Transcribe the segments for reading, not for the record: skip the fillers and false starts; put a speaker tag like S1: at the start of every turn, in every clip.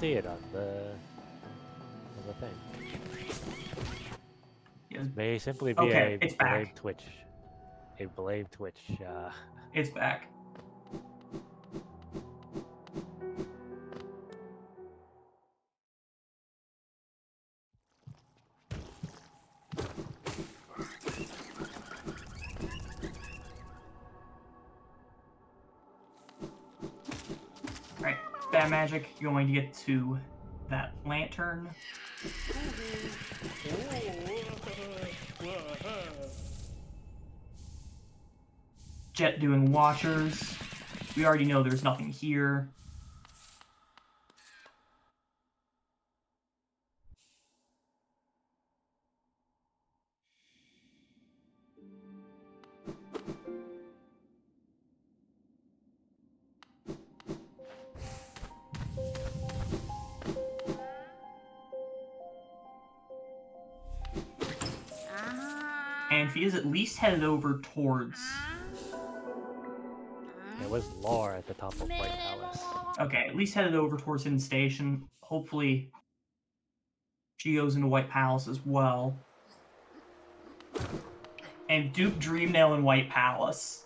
S1: see it on the thing.
S2: Yeah.
S1: May simply be
S2: Okay,
S1: a
S2: it's
S1: blame
S2: back.
S1: Twitch. A blame Twitch.
S2: It's back. Alright, BadMagic, you're going to get to that lantern. Jet doing watchers. We already know there's nothing here. And if he is at least headed over towards...
S1: There was lore at the top of White Palace.
S2: Okay, at least headed over towards Hidden Station. Hopefully she goes into White Palace as well. And Duke Dreamnail in White Palace.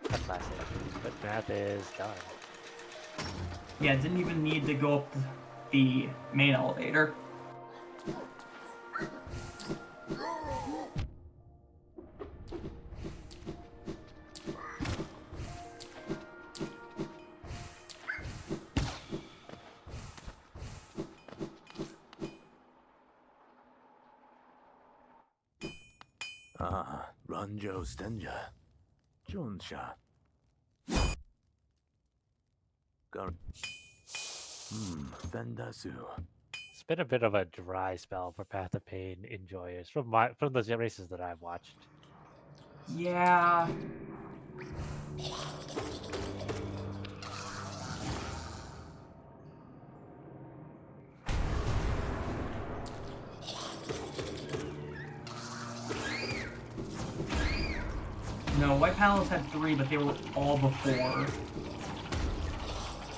S1: That's classic. But math is done.
S2: Yeah, didn't even need to go up the main elevator.
S3: Rando Stenja. Jonsha. Vendasu.
S1: It's been a bit of a dry spell for Path of Pain enjoyers from the races that I've watched.
S2: Yeah. No, White Palace had 3, but they were all before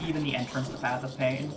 S2: even the entrance to Path of Pain.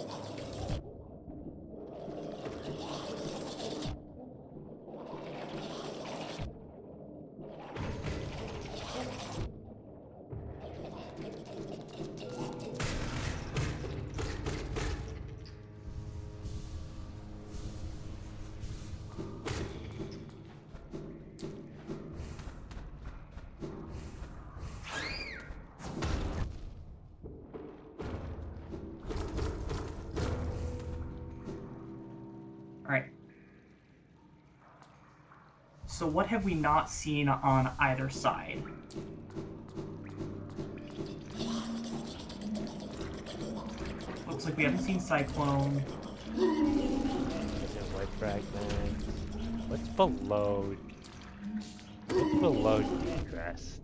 S2: Alright. So what have we not seen on either side? Looks like we haven't seen Cyclone.
S1: White fragments. What's below? What's below Crest?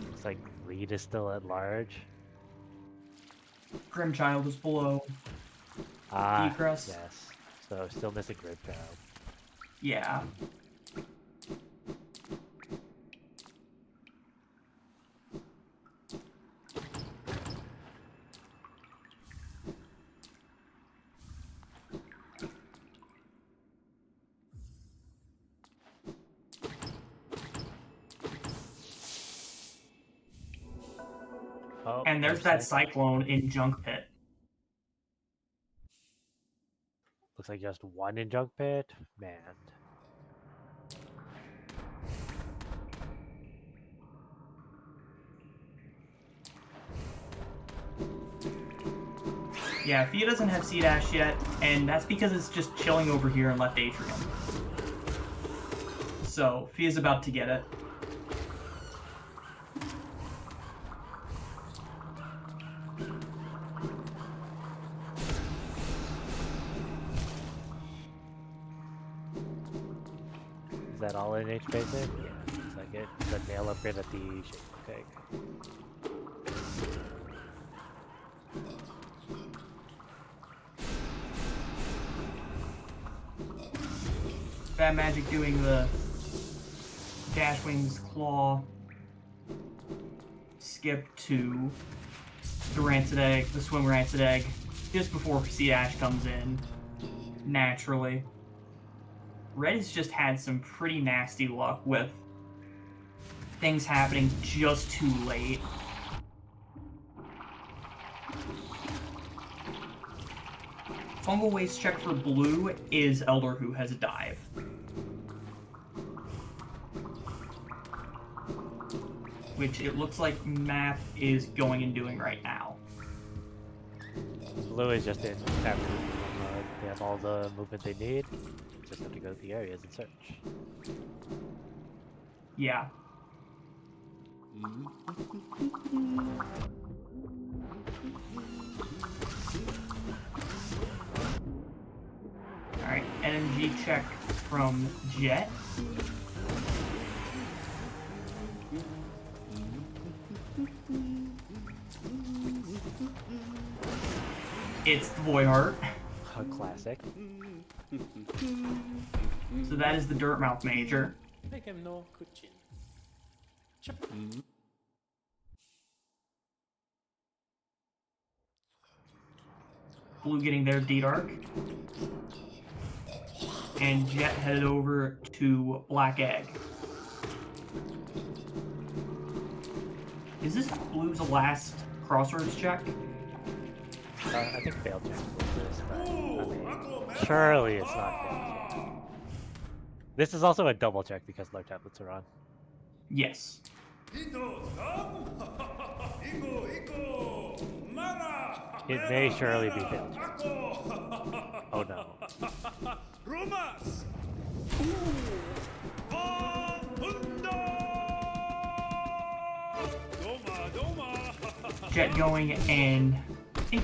S1: Looks like Reed is still at large.
S2: Grimchild is below Decrest.
S1: Yes. So still missing Grimchild.
S2: Yeah.
S1: Oh,
S2: And there's that Cyclone in Junk Pit.
S1: Looks like just one in Junk Pit. Man.
S2: Yeah, Fia doesn't have Sea Dash yet, and that's because it's just chilling over here in left atrium. So, Fia's about to get it.
S1: Is that all in H basic? Yeah, looks like it. The nail upgrade at the shape. Okay.
S2: BadMagic doing the Dashwing's Claw. Skip to the Rancid Egg, the Swim Rancid Egg, just before Sea Dash comes in, naturally. Red has just had some pretty nasty luck with things happening just too late. Fungal Waste check for blue is Elder who has a dive. Which it looks like Math is going and doing right now.
S1: Blue is just in absolute mode. They have all the movement they need. Just have to go to the areas and search.
S2: Yeah. Alright, energy check from Jet. It's the Voidheart.
S1: A classic.
S2: So that is the Dirtmouth Major. Blue getting their D-Dark. And Jet headed over to Black Egg. Is this Blue's last Crossroads check?
S1: I think fail check was this, but I mean, surely it's not fail check. This is also a double check because low tablets are on.
S2: Yes.
S1: It may surely be fail check. Oh no.
S2: Jet going and I think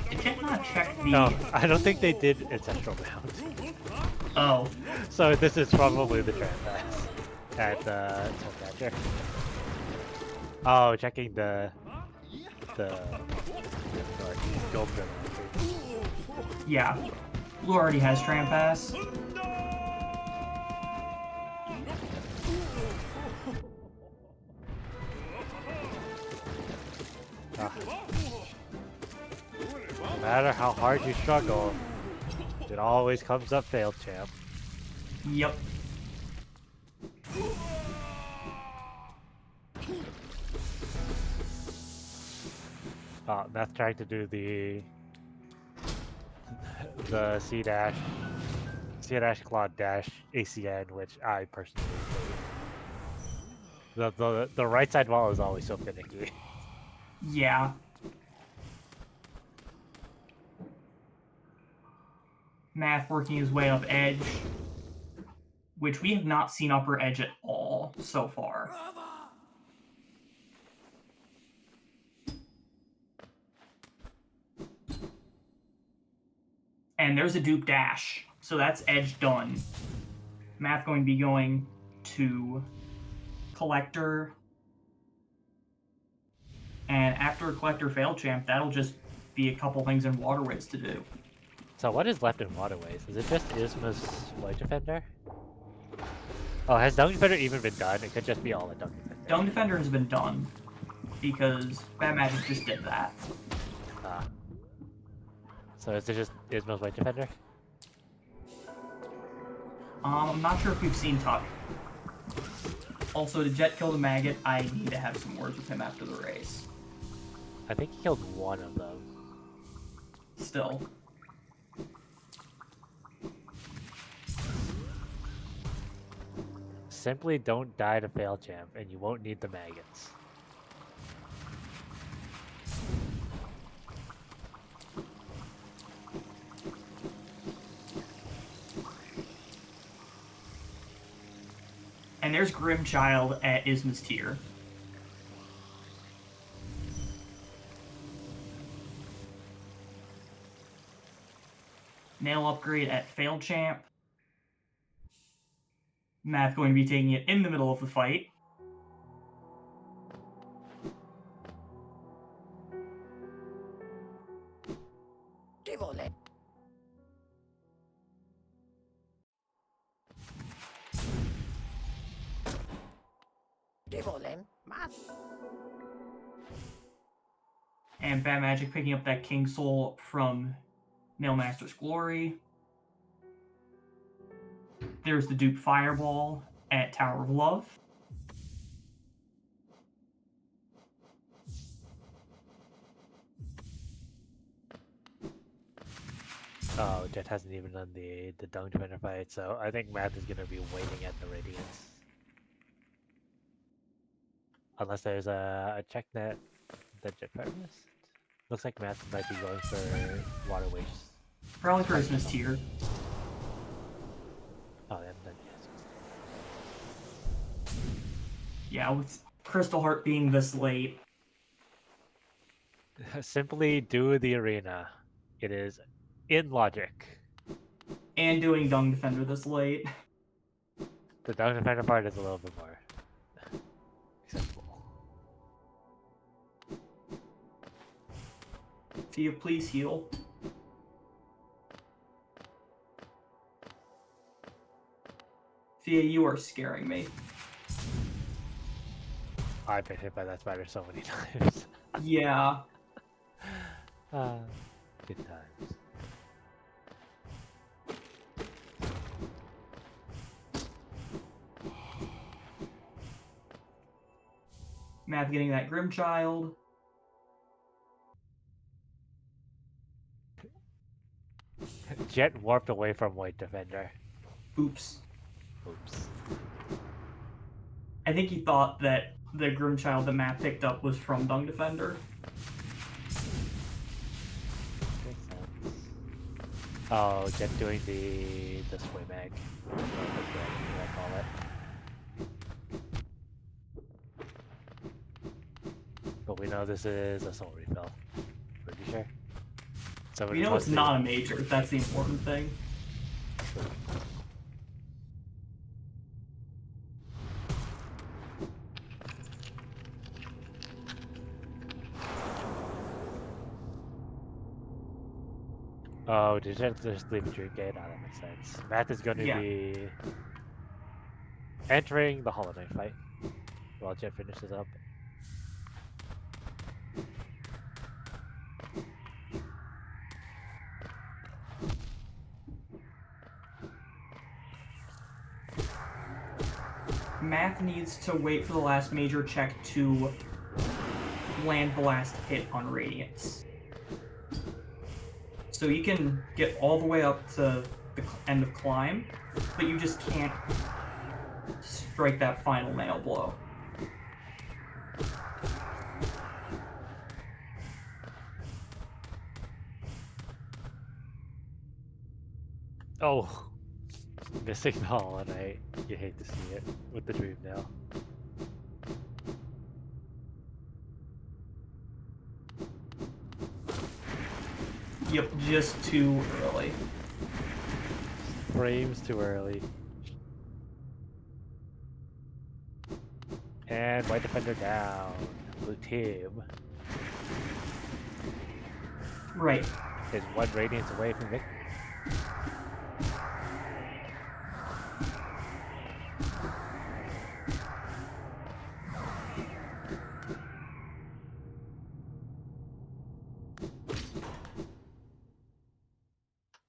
S2: did Jet not check the
S1: No, I don't think they did ancestral round.
S2: Oh.
S1: So this is probably the trap pass at the Soulcatcher. Oh, checking the gold gun.
S2: Yeah. Blue already has Trampass.
S1: No matter how hard you struggle, it always comes up failed, champ.
S2: Yep.
S1: Math trying to do the C dash Claude dash ACN, which I personally hate. The right side wall is always so finicky.
S2: Yeah. Math working his way up edge, which we have not seen upper edge at all so far. And there's a dupe dash, so that's edge done. Math going to be going to Collector. And after Collector failed champ, that'll just be a couple things in Waterways to do.
S1: So what is left in Waterways? Is it just Isma's White Defender? Oh, has Dung Defender even been done? It could just be all a Dung Defender.
S2: Dung Defender has been done, because BadMagic just did that.
S1: Ah. So is it just Isma's White Defender?
S2: I'm not sure if we've seen Tuck. Also, to Jet kill the Maggot, I need to have some words with him after the race.
S1: I think he killed one of them.
S2: Still.
S1: Simply don't die to fail champ, and you won't need the maggots.
S2: And there's Grimchild at Isma's tier. Nail upgrade at Fail Champ. Math going to be taking it in the middle of the fight. And BadMagic picking up that King Soul from Mailmaster's Glory. There's the dupe Fireball at Tower of Love.
S1: Oh, Jet hasn't even done the Dung Defender fight, so I think Math is gonna be waiting at the Radiance. Unless there's a check that Jetfire missed. Looks like Math might be going for Water Waste.
S2: Probably for his tier.
S1: Oh, they haven't done yes.
S2: Yeah, with Crystal Heart being this late.
S1: Simply do the arena. It is in logic.
S2: And doing Dung Defender this late.
S1: The Dung Defender part is a little bit more acceptable.
S2: Fia, please heal. Fia, you are scaring me.
S1: I've been hit by that spider so many times.
S2: Yeah.
S1: Good times.
S2: Math getting that Grim Child.
S1: Jet warped away from White Defender.
S2: Oops.
S1: Oops.
S2: I think he thought that the Grim Child that Matt picked up was from Dung Defender.
S1: Makes sense. Oh, Jet doing the swim egg. What I call it. But we know this is a soul refill. Pretty sure. So
S2: We know it's not a major. That's the important thing.
S1: Oh, did you just leave a dream gate? Oh, that makes sense. Math is going to be entering the Hollow Knight fight while Jet finishes up.
S2: Math needs to wait for the last major check to land the last hit on Radiance. So you can get all the way up to the end of Climb, but you just can't strike that final nail blow.
S1: Oh, missing the Hollow Knight. You hate to see it with the dream now.
S2: Yep, just too early.
S1: Frames too early. And White Defender down. Blue team
S2: Right.
S1: is one Radiance away from victory.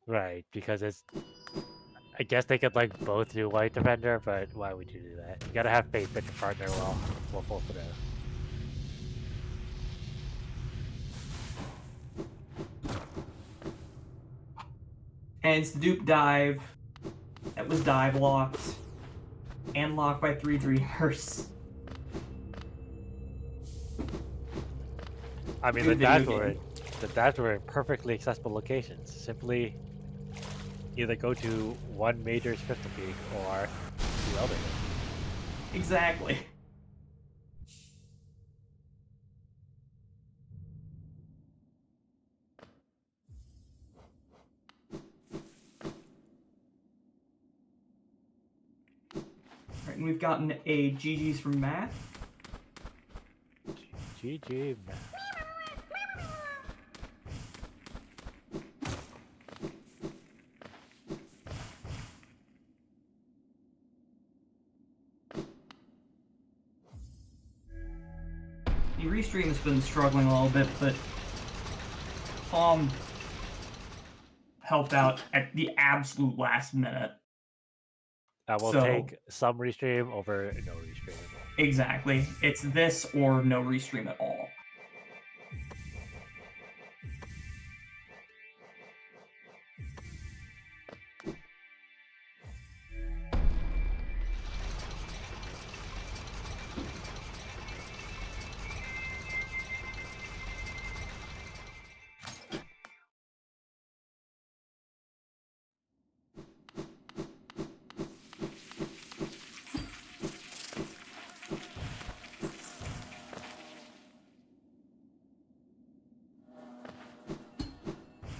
S1: Right, because it's... I guess they could like both do White Defender, but why would you do that? You gotta have faith that your partner will pull through.
S2: And it's the dupe dive. That was dive locked. And locked by 3 Dreamers.
S1: I mean,
S2: Good video
S1: the dash were in perfectly accessible locations. Simply either go to one major Crystal Peak or the other.
S2: Exactly. Alright, and we've gotten a GG's from Matt.
S1: GG, man.
S2: The restream has been struggling a little bit, but Palm helped out at the absolute last minute.
S1: I will
S2: So-
S1: take some restream over no restream.
S2: Exactly. It's this or no restream at all.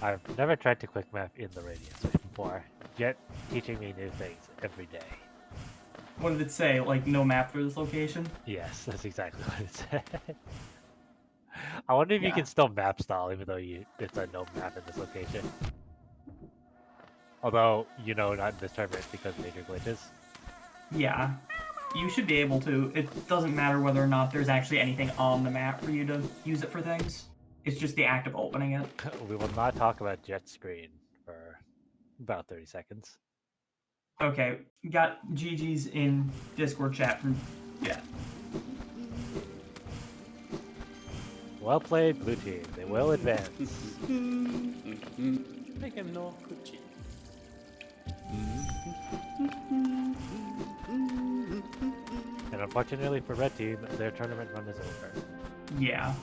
S1: I've never tried to quick map in the radius before, yet teaching me new things every day.
S2: What did it say? Like, no map for this location?
S1: Yes, that's exactly what it said. I wonder if you
S2: Yeah.
S1: can still map style even though it's a no map in this location. Although, you know, not in this tournament because of major glitches.
S2: Yeah. You should be able to. It doesn't matter whether or not there's actually anything on the map for you to use it for things. It's just the act of opening it.
S1: We will not talk about jet screen for about 30 seconds.
S2: Okay, got GG's in Discord chat from Jet.
S1: Well played, blue team. They will advance.
S4: Make him no coochie.
S1: And unfortunately for red team, their tournament run is over.
S2: Yeah.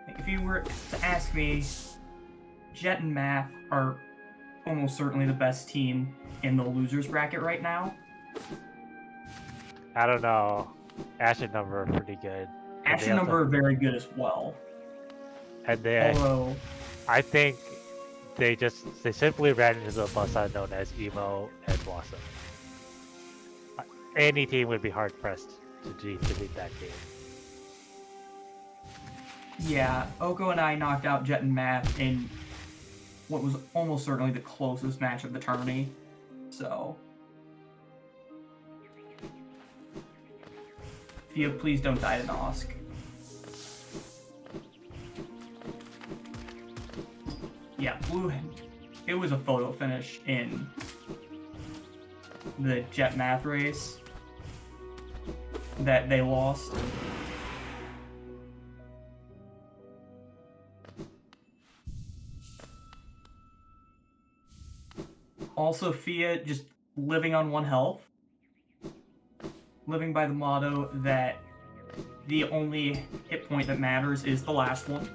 S2: If you were to ask me, Jet and Math are almost certainly the best team in the losers bracket right now.
S1: I don't know. Ash and Number are pretty good. And
S2: Ash
S1: they
S2: and
S1: also-
S2: Number are very good as well.
S1: And they,
S2: Although,
S1: I think they simply ran into the buzzsaw known as Emo and Blossom. Any team would be hard pressed to defeat that team.
S2: yeah, Oko and I knocked out Jet and Math in what was almost certainly the closest match of the tourney. So, Fia, please don't die to Nosk. Yeah, Blue, it was a photo finish in the Jet Math race that they lost. Also, Fia just living on one health. Living by the motto that the only hit point that matters is the last one.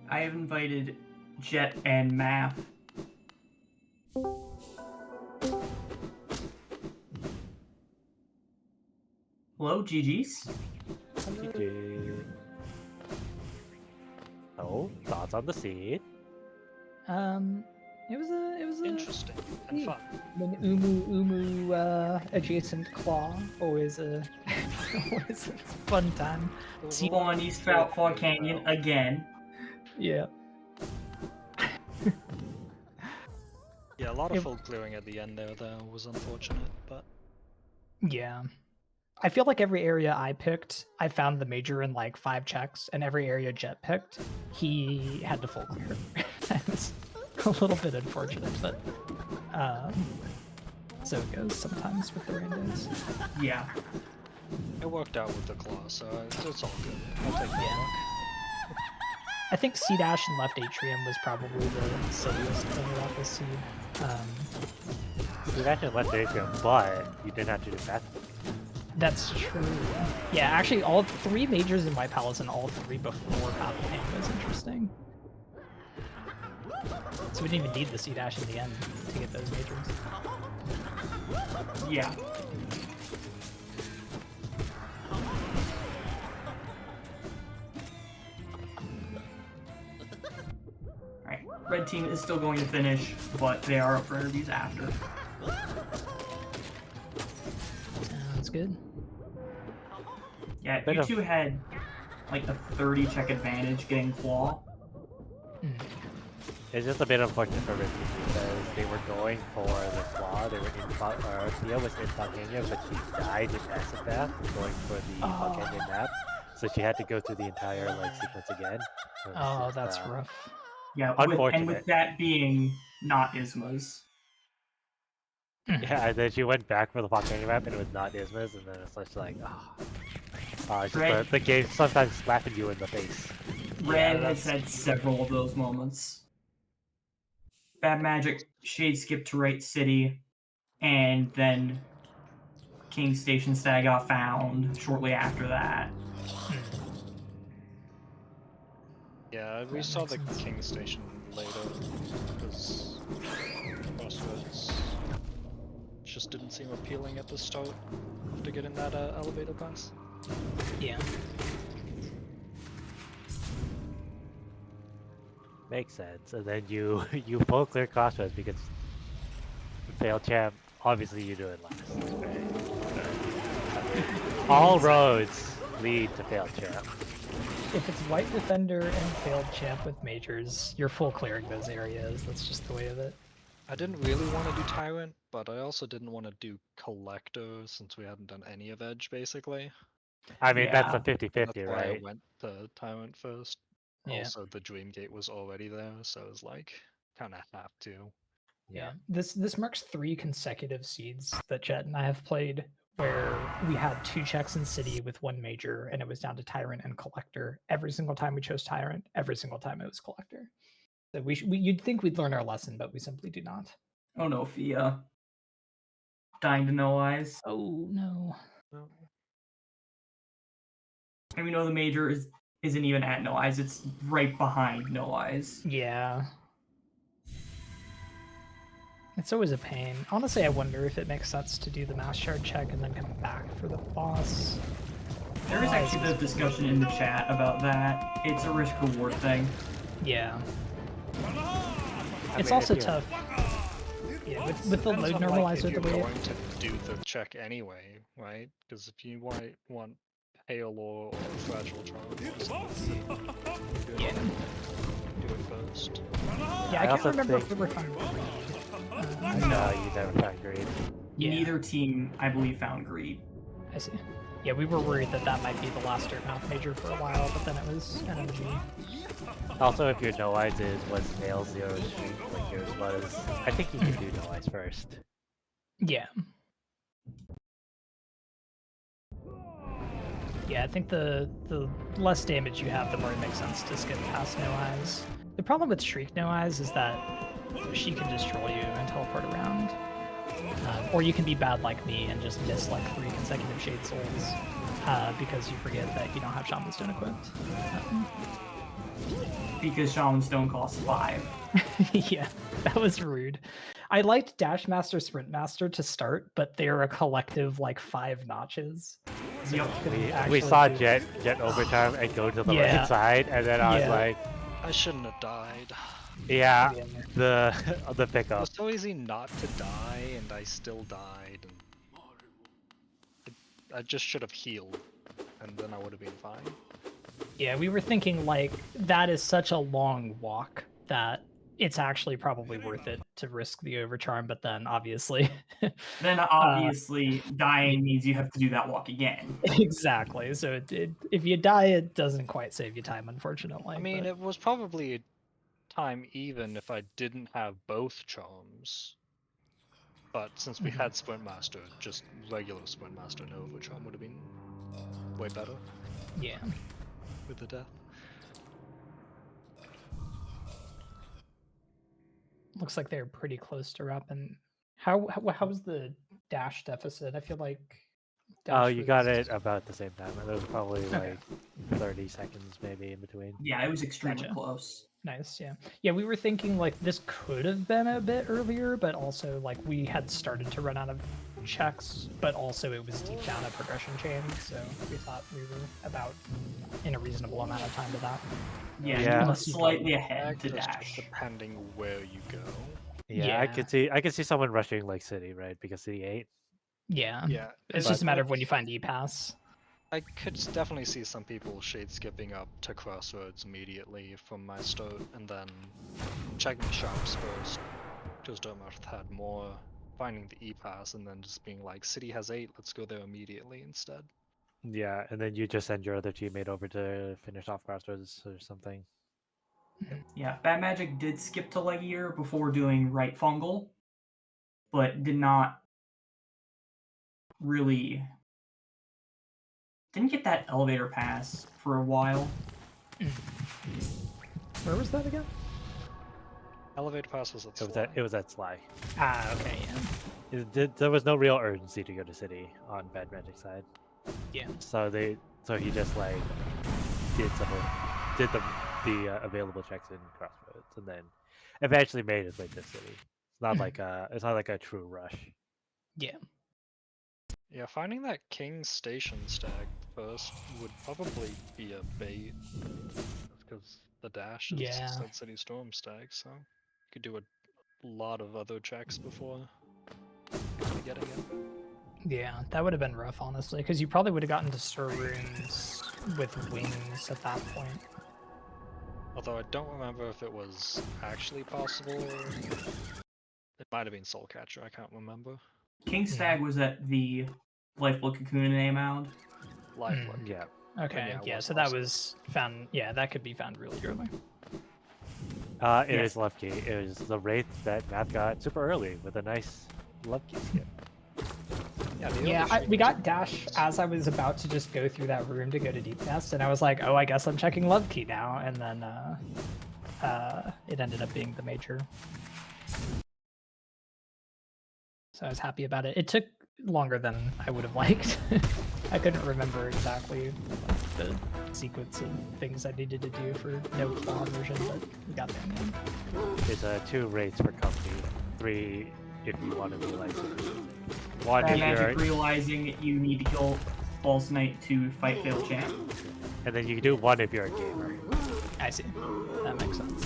S2: I have invited Jet and Math. Hello, GG's.
S1: GG. So, thoughts on the seed?
S5: It was a
S4: Interesting and fun.
S5: an umu adjacent claw. Always a always a fun time.
S2: Team on East Fall Canyon again.
S5: Yeah.
S4: Yeah, a lot of full clearing at the end there, though, was unfortunate, but
S5: Yeah. I feel like every area I picked, I found the major in like 5 checks, and every area Jet picked, he had to full clear. That was a little bit unfortunate, but so it goes sometimes with the randos.
S2: Yeah.
S4: it worked out with the claw, so it's all good. I'll take that.
S5: I think C dash and left atrium was probably the silliest thing about this seed.
S1: You actually left Atrium, but you didn't have to do that.
S5: That's true. Yeah, actually, all 3 majors in White Palace and all 3 before Copenhagen was interesting. So we didn't even need the C dash in the end to get those majors.
S2: Yeah. Alright, red team is still going to finish, but they are up for interviews after.
S5: Sounds good.
S2: Yeah,
S1: Bit
S2: you
S1: of-
S2: two had like a 30 check advantage getting claw.
S1: It's just a bit unfortunate for Ricky because they were going for the claw. They were in Thea was in Volcania, but she died in Acid Bath going for the Volcania map. So she had to go through the entire like sequence again. So it was
S5: Oh,
S1: just,
S5: that's rough.
S2: Yeah,
S1: Unfortunate.
S2: with that being not Isma's.
S1: Yeah, and then she went back for the Volcania map and it was not Isma's, and then it's just like, it's just
S2: Red-
S1: the game sometimes slapping you in the face.
S2: Red
S5: Yeah,
S2: has had several of those moments. BadMagic shade skip to Right City, and then King Station Stag got found shortly after that.
S4: Yeah, we
S5: That
S4: saw
S5: makes
S4: the
S5: sense.
S4: King Station later because crossroads just didn't seem appealing at the start after getting that elevator pass.
S5: Yeah.
S1: Makes sense. And then you you full clear crossroads because failed champ. Obviously, you do it last. Right? All roads lead to failed champ.
S5: If it's white defender and failed champ with majors, you're full clearing those areas. That's just the way of it.
S4: I didn't really want to do Tyrant, but I also didn't want to do Collector since we hadn't done any of Edge basically.
S1: I mean, that's a
S2: Yeah.
S1: 50-50,
S4: That's why I
S1: right?
S4: went to Tyrant first.
S5: Yeah.
S4: Also, the Dream Gate was already there, so it was like, kind of have to.
S5: Yeah. This marks 3 consecutive seeds that Jet and I have played where we had 2 checks in city with 1 major and it was down to Tyrant and Collector. Every single time we chose Tyrant, every single time it was Collector. So you'd think we'd learn our lesson, but we simply do not.
S2: Oh no, Fia. Dying to no eyes.
S5: Oh no.
S2: And we know the major isn't even at no eyes, it's right behind no eyes.
S5: Yeah. It's always a pain. Honestly, I wonder if it makes sense to do the mass shard check and then come back for the boss.
S2: There is actually a bit of discussion in the chat about that. It's a risk reward thing.
S5: Yeah.
S1: I
S5: It's
S1: mean,
S5: also
S1: if you-
S5: tough. Yeah, with the load
S4: Depends on, like,
S5: normalizer
S4: if
S5: the
S4: you're
S5: way
S4: going to do the check anyway, right? Because if you want Hail or Fragile Trial,
S5: Yeah.
S4: do it first.
S5: Yeah,
S1: I
S5: I can't
S1: also
S5: remember if
S1: think-
S5: we were found greed.
S1: No, you never found greed.
S5: Yeah,
S2: Neither team, I believe, found greed.
S5: I see. Yeah, we were worried that that might be the last dirt mouth major for a while, but then it was NMG.
S1: Also, if your no eyes was nail zero streak like yours was, I think you can do no eyes first.
S5: Yeah. Yeah, I think the less damage you have, the more it makes sense to skip past no eyes. The problem with Shriek no eyes is that she can destroy you and teleport around. Or you can be bad like me and just miss like 3 consecutive Shade Souls because you forget that you don't have Shaman Stone equipped.
S2: Because Shaman Stone costs 5.
S5: Yeah, that was rude. I liked Dash Master, Sprint Master to start, but they're a collective like 5 notches. So you
S2: Yep.
S5: couldn't
S1: We
S5: actually
S1: saw
S5: do-
S1: Jet overtime and go to the
S5: Yeah.
S1: right side, and then I was
S5: Yeah.
S1: like,
S4: I shouldn't have died.
S1: yeah,
S5: Yeah.
S1: the
S4: It
S1: pickup.
S4: was so easy not to die, and I still died. And I just should have healed, and then I would have been fine.
S5: Yeah, we were thinking like that is such a long walk that it's actually probably worth it to risk the overcharm, but then obviously
S2: Then obviously dying means you have to do that walk again.
S5: exactly. So if you die, it doesn't quite save you time, unfortunately.
S4: I mean,
S5: but-
S4: it was probably time even if I didn't have both charms. But since we had Sprint Master, just regular Sprint Master Nova charm would have been way better
S5: yeah.
S4: with the death.
S5: Looks like they're pretty close to wrapping. How's the dash deficit? I feel like.
S1: Oh,
S5: Dash
S1: you got
S5: was-
S1: it about the same time. There was probably
S5: Okay.
S1: like 30 seconds maybe in between.
S2: Yeah, it was extremely
S5: Gotcha.
S2: close.
S5: Nice, yeah. Yeah, we were thinking like this could have been a bit earlier, but also like we had started to run out of checks, but also it was deep down a progression chain, so we thought we were about in a reasonable amount of time to that.
S2: Yeah,
S1: Yeah.
S2: you were
S5: Unless you
S2: slightly
S4: Ag
S2: ahead to
S4: just
S2: dash.
S4: depending where you go.
S1: Yeah, I could see someone rushing like City, right? Because City 8.
S5: Yeah.
S4: Yeah,
S5: It's
S1: But-
S5: just a matter of when you find E-Pass.
S4: I could definitely see some people shade skipping up to Crossroads immediately from my start, and then checking shops first, because Dermot had more, finding the E-Pass, and then just being like, City has 8, let's go there immediately instead.
S1: Yeah, and then you just send your other teammate over to finish off Crossroads or something.
S2: Yeah, BadMagic did skip to Legier before doing Right Fungal, but did not really. Didn't get that elevator pass for a while.
S5: Where was that again?
S4: Elevator pass was at
S1: It was at Sly.
S5: Ah, okay, yeah.
S1: There was no real urgency to go to City on BadMagic side.
S5: Yeah.
S1: So he just like did the available checks in Crossroads, and then eventually made his way to City. It's not like a true rush.
S5: Yeah.
S4: Yeah, finding that King Station stag first would probably be a bait, because the dash is
S5: Yeah.
S4: Sun City Storm stag, so you could do a lot of other checks before actually getting it.
S5: Yeah, that would have been rough, honestly, because you probably would have gotten to store runes with wings at that point.
S4: Although I don't remember if it was actually possible, or it might have been Soul Catcher, I can't remember.
S2: King Stag was at the Lifeblood Cocoon in A mound.
S4: Lifelike.
S1: Yeah.
S5: Okay,
S4: yeah, it
S5: yeah,
S4: was
S5: so that
S4: possible.
S5: was found. Yeah, that could be found really early.
S1: It is left key. It was the wraith that Math got super early with a nice love key skip.
S4: Yeah, the
S5: Yeah,
S4: early
S5: we got
S4: streams-
S5: dash as I was about to just go through that room to go to Deep Nest, and I was like, oh, I guess I'm checking Love Key now, and then it ended up being the major. So I was happy about it. It took longer than I would have liked. I couldn't remember exactly like, the sequence of things I needed to do for no claw version, but we got there in the end.
S1: It's 2 wraiths for company, 3 if you want to realize it. 1 if
S2: BadMagic
S1: you're,
S2: realizing you need to kill False Knight to fight Fail Champ.
S1: and then you can do 1 if you're a gamer.
S5: I see. That makes sense.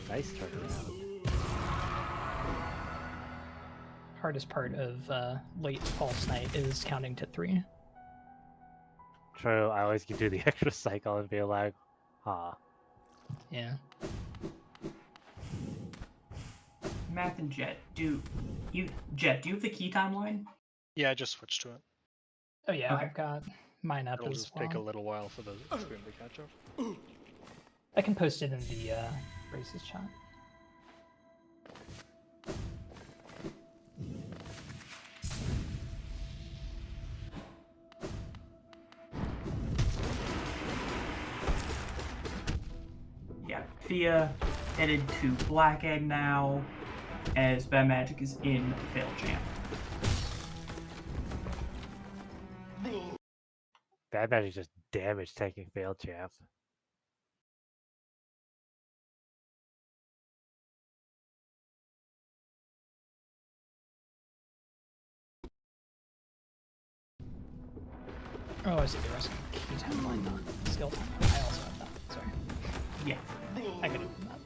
S1: Nice turnaround.
S5: Hardest part of late False Night is counting to 3.
S1: True, I always can do the extra cycle and feel like, huh.
S5: Yeah.
S2: Math and Jet, do you have the key timeline?
S4: Yeah, I just switched to it.
S5: Oh yeah,
S2: Okay.
S5: I've got mine up
S4: It'll
S5: as
S4: just
S5: well.
S4: take a little while for the stream to catch up.
S5: I can post it in the races chat.
S2: Yeah, Thea headed to Black Egg now, as BadMagic is in Fail Champ.
S1: BadMagic just damage taking failed champ.
S5: Oh, I see. There was a key timeline, not skill timeline. I also have that. Sorry.
S2: Yeah.
S5: I could open that.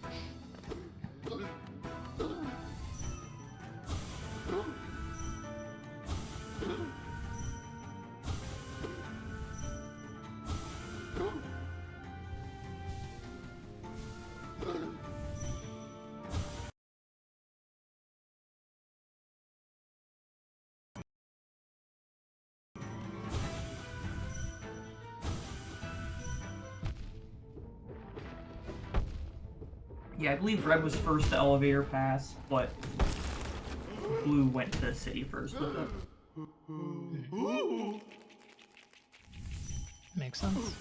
S2: Yeah, I believe Red was first to elevator pass, but Blue went to City first with it.
S5: Makes sense.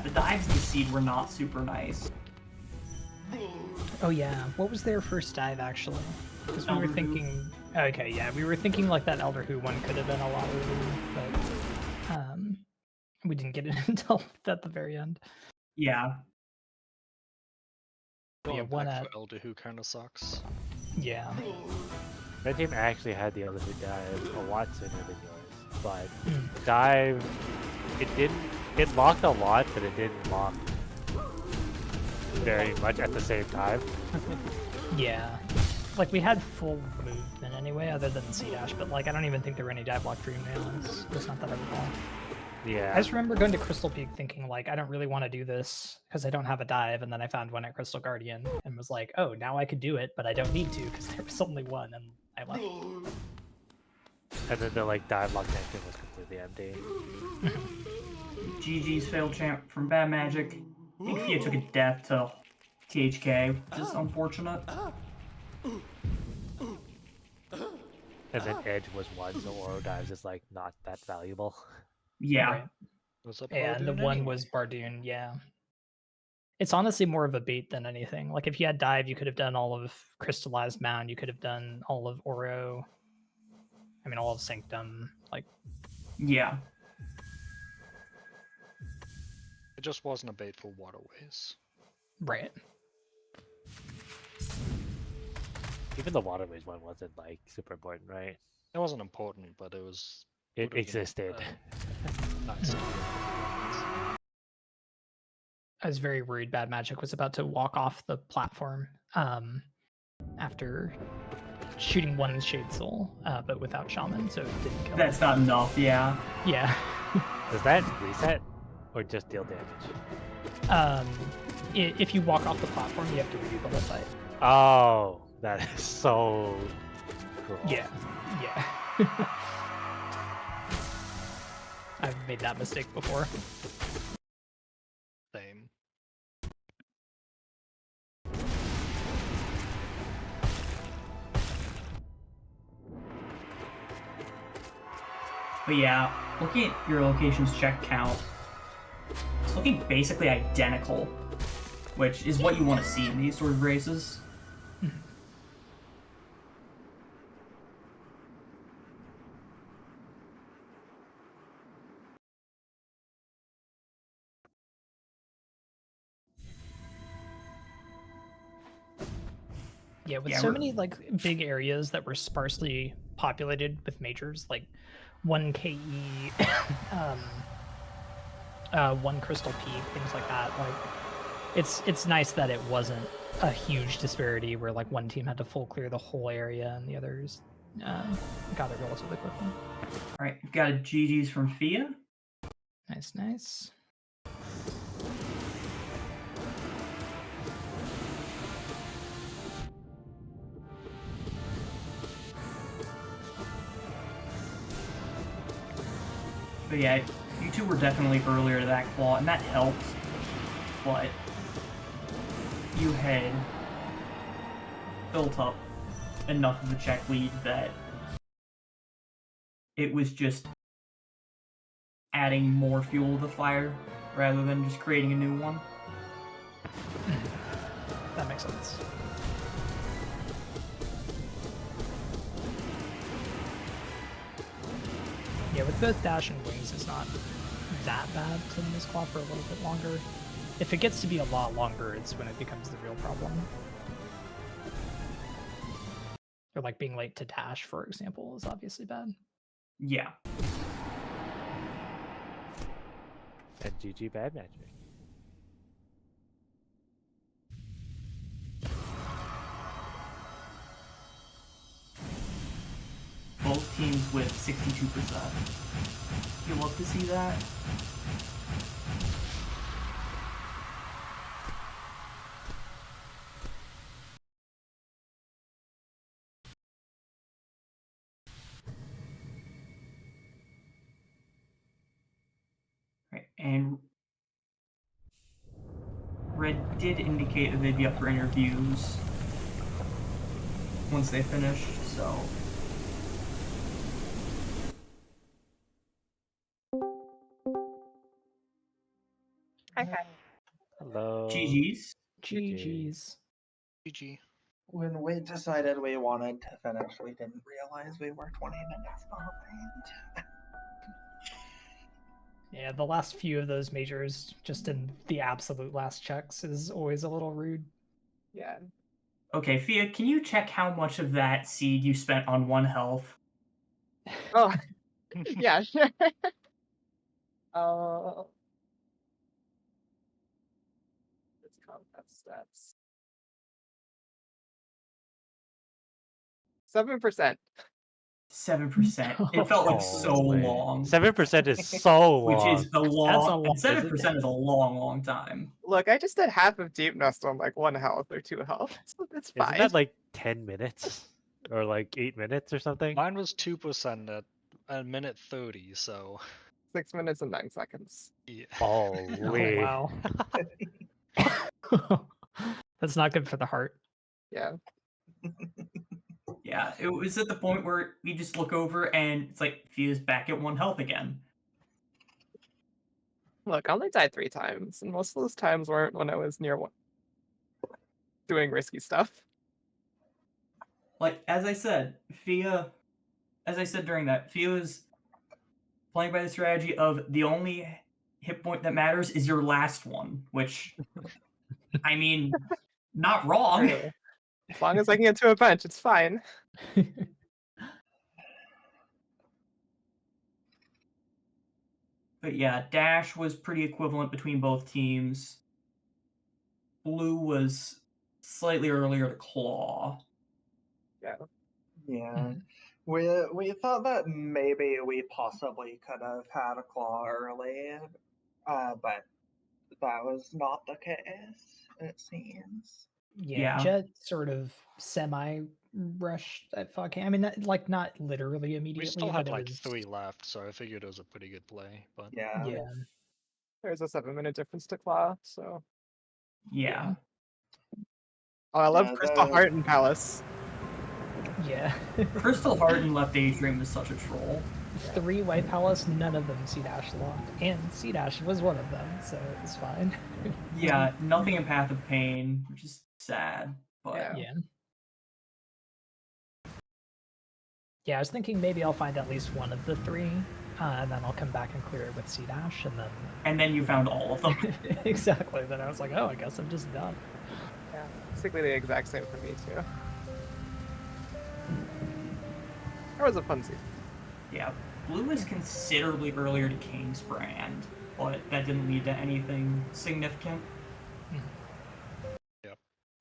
S2: the dives in the seed were not super nice.
S5: Oh yeah, what was their first dive actually? Because we were
S2: Elder Who.
S5: thinking, okay, yeah, we were thinking like that Elder Who one could have been a lot earlier, but we didn't get it until at the very end.
S2: Yeah.
S5: But yeah,
S4: Going
S5: one
S4: back
S5: at
S4: for Elder Who kind of sucks.
S5: yeah.
S1: Red team actually had the other two dive a lot sooner than yours, but
S5: Mm.
S1: dive, it locked a lot, but it didn't lock very much at the same time.
S5: Yeah. Like we had full movement anyway, other than Sea Dash, but like I don't even think there were any dive block dream nails. It's not that I recall.
S1: Yeah.
S5: I just remember going to Crystal Peak thinking like I don't really want to do this because I don't have a dive, and then I found one at Crystal Guardian and was like, oh, now I could do it, but I don't need to because there was only one, and I left.
S1: And then the like dive lock tank was completely empty.
S2: GG's failed champ from BadMagic. I think Fia took a death to THK, which is unfortunate.
S1: And then Edge was one, so Oro dives is like not that valuable.
S2: Yeah.
S5: Right.
S4: Was up
S5: And the one was Bardoon, yeah. It's honestly more of a bait than anything. Like if you had dive, you could have done all of Crystallized Mound, you could have done all of Oro. I mean, all of Sanctum. Like,
S2: Yeah.
S4: It just wasn't a bait for waterways.
S5: right.
S1: Even the waterways one wasn't like super important, right?
S4: It wasn't important, but it was.
S1: It
S4: would've been,
S1: existed.
S4: Nice.
S5: I was very worried BadMagic was about to walk off the platform after shooting one Shade Soul, but without Shaman, so it didn't kill.
S2: That's not enough, yeah.
S5: Yeah.
S1: Does that reset or just deal damage?
S5: If you walk off the platform, you have to redo the whole fight.
S1: Oh, that is so cruel.
S5: Yeah. Yeah. I've made that mistake before.
S4: Same.
S2: But yeah, looking at your locations check count, it's looking basically identical, which is what you want to see in these sort of races.
S5: Yeah, with
S2: Yeah,
S5: so
S2: we're-
S5: many like big areas that were sparsely populated with majors, like 1 KE, 1 Crystal Peak, things like that. Like, it's nice that it wasn't a huge disparity where like one team had to full clear the whole area and the others got it relatively quickly.
S2: All right, we've got a GG's from Fia.
S5: Nice, nice.
S2: But yeah, you two were definitely earlier to that claw, and that helped. But you had built up enough of a check lead that it was just adding more fuel to the fire rather than just creating a new one.
S5: That makes sense. Yeah, with both dash and wings, it's not that bad to miss claw for a little bit longer. If it gets to be a lot longer, it's when it becomes the real problem. Or like being late to dash, for example, is obviously bad.
S2: Yeah.
S1: And GG BadMagic.
S2: Both teams with 62%. You love to see that. Right, and Red did indicate that they'd be up for interviews once they finished, so
S6: Hi.
S1: Hello.
S2: GG's.
S5: GG's.
S4: GG.
S7: When we decided we wanted to finish, we didn't realize we were 20 minutes behind.
S5: Yeah, the last few of those majors, just in the absolute last checks, is always a little rude.
S6: Yeah.
S2: Okay, Fia, can you check how much of that seed you spent on 1 health?
S6: Oh, yeah, sure. Oh. Let's combat stats. 7%.
S2: 7%. It felt like so long.
S1: 7% is so long.
S2: Which is a long.
S5: lot,
S2: And
S5: isn't
S2: 7% is a long, long time.
S6: Look, I just did half of Deep Nest on like 1 health or 2 health. So it's fine.
S1: Isn't that like 10 minutes? Or like 8 minutes or something?
S4: Mine was 2% at a minute 30, so
S6: 6 minutes and 9 seconds.
S4: yeah.
S1: Holy.
S5: Oh, wow. That's not good for the heart.
S6: Yeah.
S2: Yeah, it was at the point where we just look over and it's like Fia's back at 1 health again.
S6: Look, I only died 3 times, and most of those times weren't when I was near one doing risky stuff.
S2: Like, as I said during that, Fia was playing by the strategy of the only hit point that matters is your last one, which, I mean, not wrong.
S6: Really. As long as I can get to a bench, it's fine.
S2: But yeah, Dash was pretty equivalent between both teams. Blue was slightly earlier to Claw.
S6: Yeah.
S7: Yeah. We thought that maybe we possibly could have had a claw early, but that was not the case, it seems.
S5: Yeah,
S2: Yeah.
S5: Jet sort of semi-rushed that fucking. I mean, like not literally
S4: We
S5: immediately,
S4: still
S5: but
S4: had
S5: it
S4: like
S5: was.
S4: 3 left, so I figured it was a pretty good play. But
S7: Yeah.
S5: Yeah,
S6: There's a 7-minute difference to Claw, so.
S2: Yeah.
S6: Oh, I love
S7: Yeah,
S6: Crystal
S7: the-
S6: Heart and Palace.
S5: yeah.
S2: Crystal Heart and Left Atrium is such a troll.
S5: 3 White Palace, none of them C-Dash locked, and C-Dash was one of them, so it's fine.
S2: Yeah, nothing in Path of Pain, which is sad. But
S6: Yeah.
S5: Yeah. Yeah, I was thinking maybe I'll find at least one of the 3, and then I'll come back and clear it with C-Dash, and then...
S2: you found all of them.
S5: Exactly, then I was like, oh, I guess I'm just done.
S6: Yeah. Basically the exact same for me, too. That was a fun scene.
S2: Yeah, Blue was considerably earlier to King's Brand, but that didn't lead to anything significant.
S4: yep,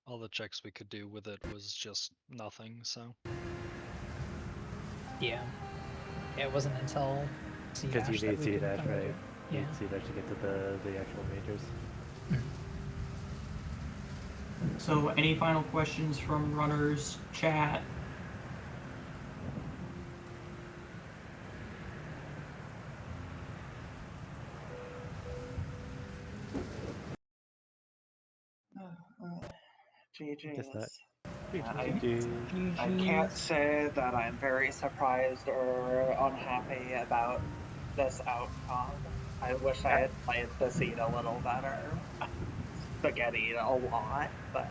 S4: all the checks we could do with it was just nothing. So
S5: Yeah. Yeah, it wasn't until
S1: Because you
S5: C-Dash that
S1: need
S5: we could
S1: C-Dash,
S5: finally
S1: right?
S5: do-
S1: You
S5: Yeah.
S1: need C-Dash to get to the actual majors.
S2: So, any final questions from runners, chat?
S1: Guess not.
S7: GG's. I can't say that I'm very surprised or unhappy about this outcome. I wish I had played the seed a little better. Spaghetti a lot, but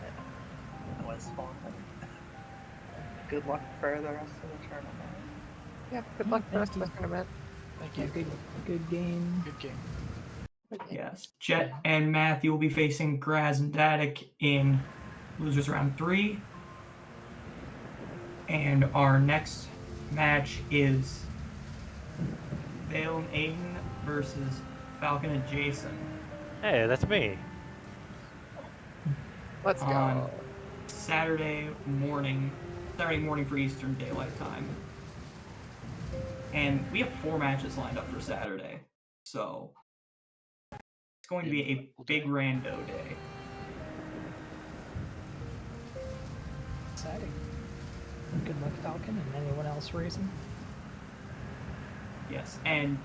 S7: it was fun. Good luck for the rest of the tournament.
S6: Yeah, good luck for the rest of the tournament.
S4: thank
S5: Yeah,
S4: you.
S5: good game.
S4: Good game.
S2: Yes. Jet and Matthew will be facing Graz and Dadik in losers round 3. And our next match is Vale and Aiden versus Falcon and Jason.
S1: Hey, that's me.
S6: Let's go.
S2: On Saturday morning for Eastern Daylight Time. And we have 4 matches lined up for Saturday. So it's going to be a big rando day.
S5: Exciting. Good luck, Falcon, and anyone else racing.
S2: Yes, and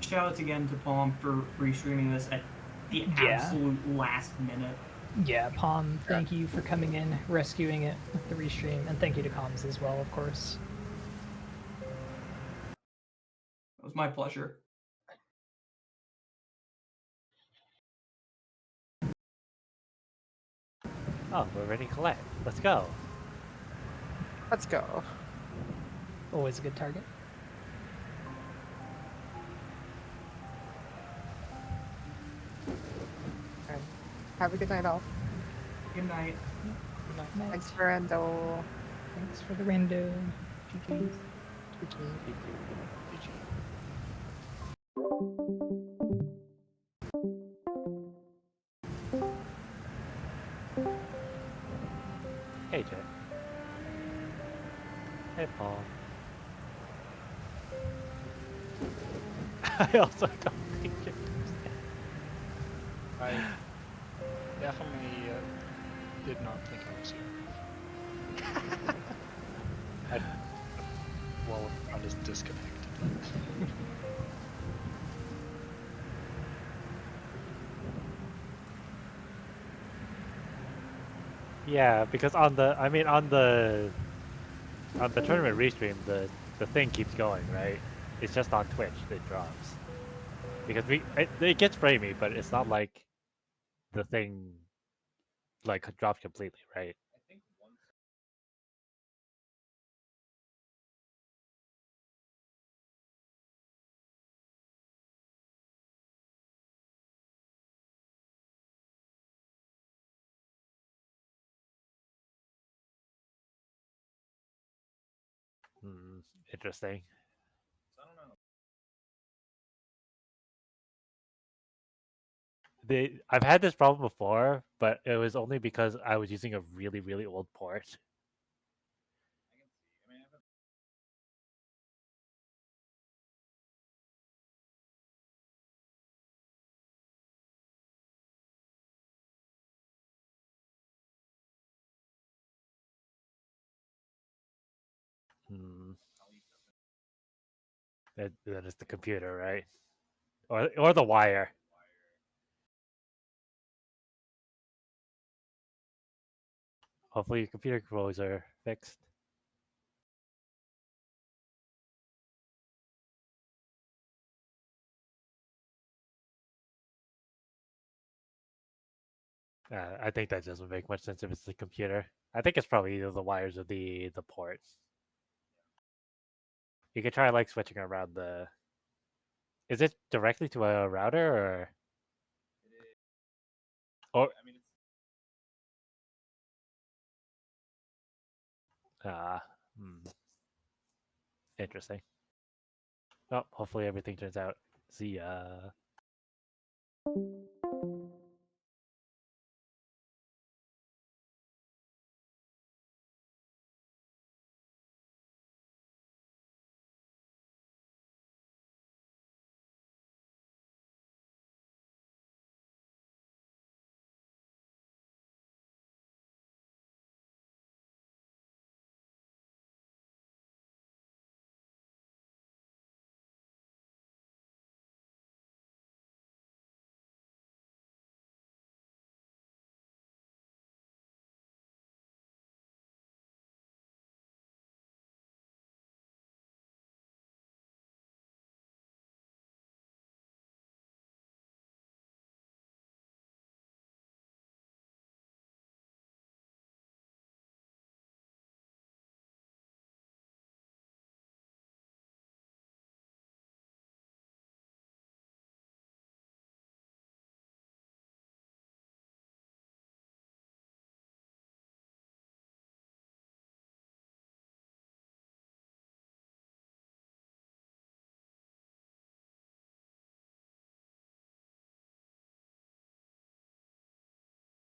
S2: shout outs again to Palm for restreaming this at the
S5: Yeah.
S2: absolute last minute.
S5: Yeah, Palm, thank you for coming in, rescuing it with the restream, and thank you to Comms as well, of course.
S2: It was my pleasure.
S1: Oh, we're ready to collect. Let's go.
S6: Let's go.
S5: Always a good target.
S6: Okay. Have a good night, all.
S2: Good night.
S6: Thanks for Rando.
S5: Thanks for the rando. GG's.
S4: GG.
S1: Hey, Jay. Hey, Paul. I also don't think it.
S4: I definitely did not think I was here. Well, I just disconnected.
S1: Yeah, because on the tournament restream, the thing keeps going, right? It's just on Twitch it drops because it gets framey, but it's not like the thing like drops completely, right? Hmm, interesting. I've had this problem before, but it was only because I was using a really old port. Hmm. That is the computer, right? Or the wire. Hopefully your computer controls are fixed. I think that doesn't make much sense if it's the computer. I think it's probably either the wires or the ports. You could try like switching around the. Is it directly to a router or? Ah, interesting. Oh, hopefully everything turns out. See ya.